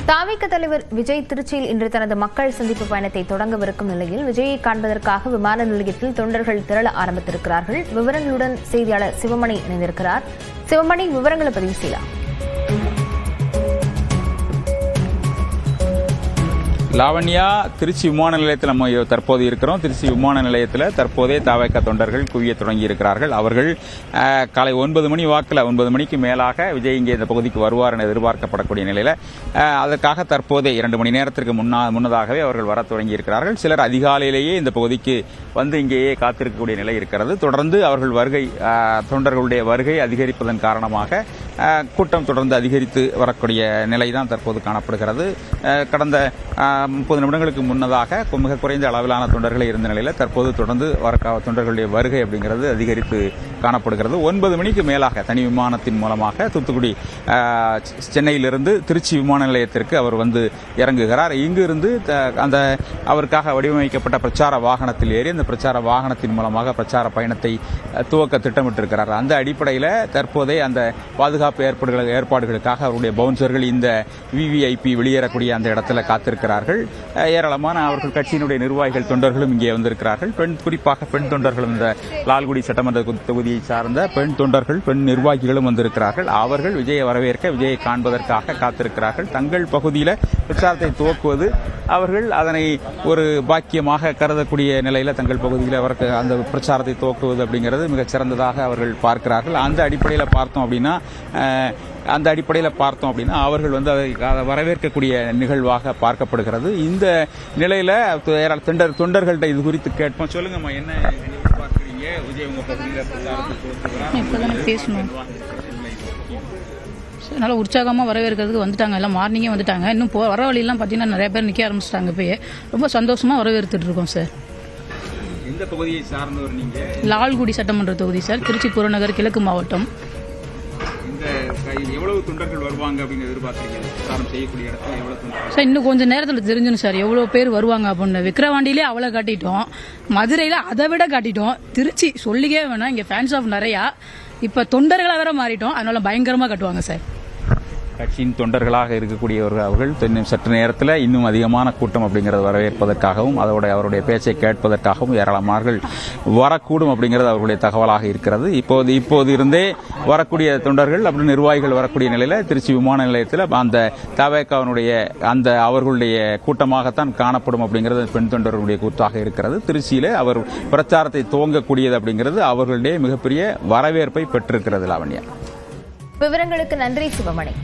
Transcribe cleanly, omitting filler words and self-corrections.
தாவேக தலைவர் விஜய் திருச்சியில் இன்று தனது மக்கள் சந்திப்பு பயணத்தை தொடங்கவிருக்கும் நிலையில் விஜயை காண்பதற்காக விமான நிலையத்தில் தொண்டர்கள் திரள ஆரம்பித்திருக்கிறார்கள். விவரங்களுடன் செய்தியாளர் சிவமணி இணைந்திருக்கிறார். சிவமணி, விவரங்களை பதிவு செய்யலாம். லாவண்யா, திருச்சி விமான நிலையத்தில் நம்ம தற்போது இருக்கிறோம். திருச்சி விமான நிலையத்தில் தற்போதே தாவேக தொண்டர்கள் குவிய தொடங்கி இருக்கிறார்கள். அவர்கள் காலை 9 மணி வாக்கில் 9 மணிக்கு மேலாக விஜய் இங்கே இந்த பகுதிக்கு வருவார் என எதிர்பார்க்கப்படக்கூடிய நிலையில் அதற்காக தற்போதே 2 மணி நேரத்திற்கு முன்னதாகவே அவர்கள் வர தொடங்கி இருக்கிறார்கள். சிலர் அதிகாலையிலேயே இந்த பகுதிக்கு வந்து இங்கேயே காத்திருக்கக்கூடிய நிலை இருக்கிறது. தொடர்ந்து அவர்கள் தொண்டர்களுடைய வருகை அதிகரிப்பதன் காரணமாக கூட்டம் தொடர்ந்து அதிகரித்து வரக்கூடிய நிலை தான் தற்போது காணப்படுகிறது. கடந்த 30 நிமிடங்களுக்கு முன்னதாக மிக குறைந்த அளவிலான தொண்டர்களே இருந்த நிலையில் தற்போது தொடர்ந்து தொண்டர்களுடைய வருகை அப்படிங்கிறது அதிகரித்து காணப்படுகிறது. 9 மணிக்கு மேலாக தனி விமானத்தின் மூலமாக தூத்துக்குடி சென்னையிலிருந்து திருச்சி விமான நிலையத்திற்கு அவர் வந்து இறங்குகிறார். இங்கிருந்து அந்த அவருக்காக வடிவமைக்கப்பட்ட பிரச்சார வாகனத்தில் ஏறி அந்த பிரச்சார வாகனத்தின் மூலமாக பிரச்சார பயணத்தை துவக்க திட்டமிட்டிருக்கிறார். அந்த அடிப்படையில் தற்போதே அந்த பாதுகாப்பு ஏற்பாடுகளுக்காக அவருடைய பவுன்சர்கள் இந்த விவிஐபி வெளியேறக்கூடிய அந்த இடத்துல காத்திருக்கிறார்கள். ஏராளமான அவர்கள் கட்சியினுடைய நிர்வாகிகள் தொண்டர்களும் இங்கே வந்திருக்கிறார்கள். குறிப்பாக பெண் தொண்டர்களும் இந்த லால்குடி சட்டமன்ற தொகுதியை சார்ந்த பெண் தொண்டர்கள், பெண் நிர்வாகிகளும் வந்திருக்கிறார்கள். அவர்கள் விஜயை வரவேற்க, விஜயை காண்பதற்காக காத்திருக்கிறார்கள். தங்கள் பகுதியில் பிரச்சாரத்தை துவக்குவது அவர்கள் அதனை ஒரு பாக்கியமாக கருதக்கூடிய நிலையில் தங்கள் பகுதியில் அவருக்கு அந்த பிரச்சாரத்தை துவக்குவது அப்படிங்கிறது மிகச் சிறந்ததாக அவர்கள் பார்க்கிறார்கள். அந்த அடிப்படையில் பார்த்தோம் அப்படின்னா அவர்கள் வந்து அதை வரவேற்கக்கூடிய நிகழ்வாக பார்க்கப்படுகிறது. இந்த நிலையில தொண்டர்கள்ட்ட இது குறித்து கேட்போம். சொல்லுங்கம்மா, என்ன பார்க்குறீங்க? விஜய் உங்க பகுதியில் பேசணும் நல்லா உற்சாகமாக வரவேற்கிறதுக்கு வந்துட்டாங்க. எல்லாம் மார்னிங்கே வந்துட்டாங்க. இன்னும் வர வழியெல்லாம் பார்த்தீங்கன்னா நிறைய பேர் நிற்க ஆரம்பிச்சிட்டாங்க. போய் ரொம்ப சந்தோஷமாக வரவேற்றுட்டு இருக்கோம் சார். இந்த பகுதியை சார்ந்தவர் நீங்க? லால்குடி சட்டமன்ற தொகுதி சார், திருச்சி புறநகர் கிழக்கு மாவட்டம். எவ்வளவு தொண்டர்கள் வருவாங்க அப்படின்னு எதிர்பார்க்குறீங்க? பிரச்சாரம் செய்யக்கூடிய இடத்துல எவ்வளவு தொண்டர்கள் சார்? இன்னும் கொஞ்சம் நேரத்தில் தெரிஞ்சிடும் சார் எவ்வளோ பேர் வருவாங்க அப்படின்னு. விக்கிரவாண்டியிலே அவ்வளோ காட்டிட்டோம், மதுரையில் அதை விட காட்டிட்டோம், திருச்சி சொல்லிக்கவே வேணாம். இங்கே ஃபேன்ஸ் ஆஃப் நிறையா. இப்போ தொண்டர்களாக வேற மாறிட்டோம், அதனால பயங்கரமாக கட்டுவாங்க சார். கட்சியின் தொண்டர்களாக இருக்கக்கூடியவர்கள் அவர்கள் சற்று நேரத்தில் இன்னும் அதிகமான கூட்டம் அப்படிங்கிறத வரவேற்பதற்காகவும் அவருடைய பேச்சை கேட்பதற்காகவும் ஏராளமார்கள் வரக்கூடும் அப்படிங்கிறது அவர்களுடைய தகவலாக இருக்கிறது. இப்போது இருந்தே வரக்கூடிய தொண்டர்கள் அப்படி நிர்வாகிகள் வரக்கூடிய நிலையில் திருச்சி விமான நிலையத்தில் அந்த தவேகாவினுடைய அந்த அவர்களுடைய கூட்டமாகத்தான் காணப்படும் அப்படிங்கிறது பெண் தொண்டர்களுடைய கூட்டாக இருக்கிறது. திருச்சியில் அவர் பிரச்சாரத்தை துவங்கக்கூடியது அப்படிங்கிறது அவர்களுடைய மிகப்பெரிய வரவேற்பை பெற்றிருக்கிறது. லாவண்யா, விவரங்களுக்கு நன்றி சிவமணி.